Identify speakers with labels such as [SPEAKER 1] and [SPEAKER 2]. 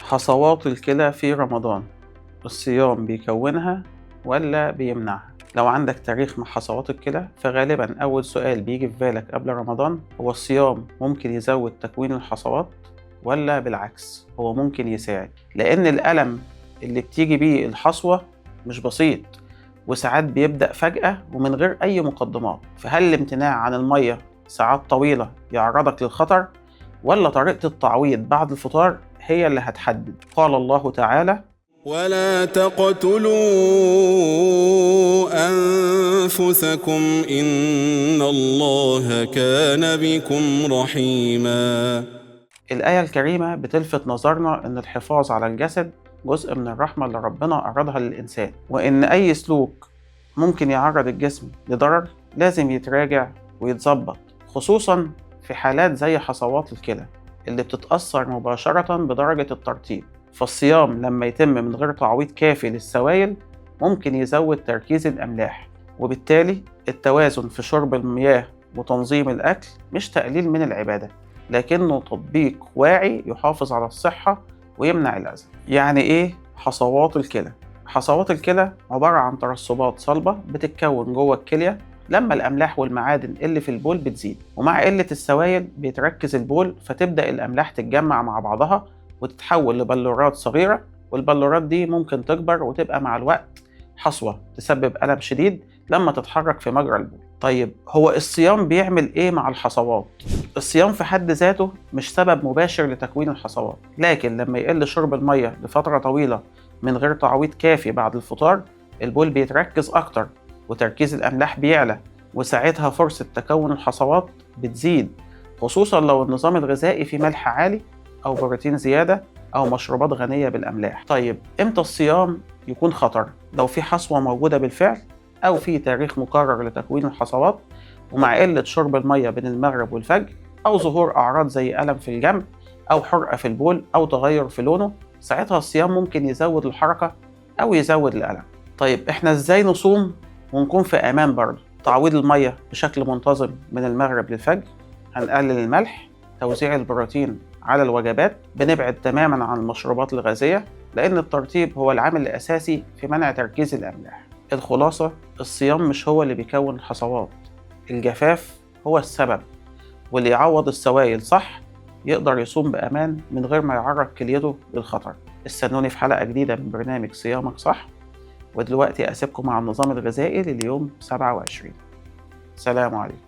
[SPEAKER 1] حصوات الكلى في رمضان، الصيام بيكونها ولا بيمنعها؟ لو عندك تاريخ مع حصوات الكلى فغالبا أول سؤال بيجي في بالك قبل رمضان هو الصيام ممكن يزود تكوين الحصوات ولا بالعكس هو ممكن يساعد؟ لأن الألم اللي بتيجي بيه الحصوة مش بسيط وساعات بيبدأ فجأة ومن غير أي مقدمات، فهل الامتناع عن المية ساعات طويلة يعرضك للخطر ولا طريقة التعويض بعد الفطار هي اللي هتحدد؟ قال الله تعالى:
[SPEAKER 2] ولا تقتلوا أنفسكم إن الله كان بكم رحيما.
[SPEAKER 1] الآية الكريمة بتلفت نظرنا إن الحفاظ على الجسد جزء من الرحمة اللي ربنا أرادها للإنسان، وإن أي سلوك ممكن يعرض الجسم لضرر لازم يتراجع ويتظبط، خصوصا في حالات زي حصوات الكلى اللي بتتأثر مباشرة بدرجة الترطيب. فالصيام لما يتم من غير تعويض كافي للسوائل ممكن يزود تركيز الأملاح، وبالتالي التوازن في شرب المياه وتنظيم الأكل مش تقليل من العبادة، لكنه تطبيق واعي يحافظ على الصحة ويمنع الأذى. يعني إيه حصوات الكلى؟ حصوات الكلى عبارة عن ترسبات صلبة بتتكون جوه الكلية لما الأملاح والمعادن اللي في البول بتزيد، ومع قلة السوائل بيتركز البول فتبدأ الأملاح تتجمع مع بعضها وتتحول لبلورات صغيرة، والبلورات دي ممكن تكبر وتبقى مع الوقت حصوة تسبب ألم شديد لما تتحرك في مجرى البول. طيب هو الصيام بيعمل إيه مع الحصوات؟ الصيام في حد ذاته مش سبب مباشر لتكوين الحصوات، لكن لما يقل شرب المية لفترة طويلة من غير تعويض كافي بعد الفطار البول بيتركز أكتر وتركيز الأملاح بيعلى، وساعتها فرصة تكون الحصوات بتزيد، خصوصا لو النظام الغذائي فيه ملح عالي أو بروتين زيادة أو مشروبات غنية بالأملاح. طيب إمتى الصيام يكون خطر؟ لو في حصوة موجودة بالفعل أو في تاريخ مكرر لتكوين الحصوات، ومع قلة شرب المية بين المغرب والفجر، أو ظهور أعراض زي ألم في الجنب أو حرقة في البول أو تغير في لونه، ساعتها الصيام ممكن يزود الحركة أو يزود الألم. طيب إحنا إزاي نصوم ونكون في أمان برضه؟ تعويض المية بشكل منتظم من المغرب للفجر، هنقلل الملح، توزيع البروتين على الوجبات، بنبعد تماما عن المشروبات الغازية لأن الترطيب هو العامل الأساسي في منع تركيز الأملاح. الخلاصة: الصيام مش هو اللي بيكون الحصوات، الجفاف هو السبب، واللي يعوض السوائل صح يقدر يصوم بأمان من غير ما يعرض كليته للخطر. استنوني في حلقة جديدة من برنامج صيامك صح، ودلوقتي أسيبكم مع النظام الغذائي لليوم 27. سلام عليكم.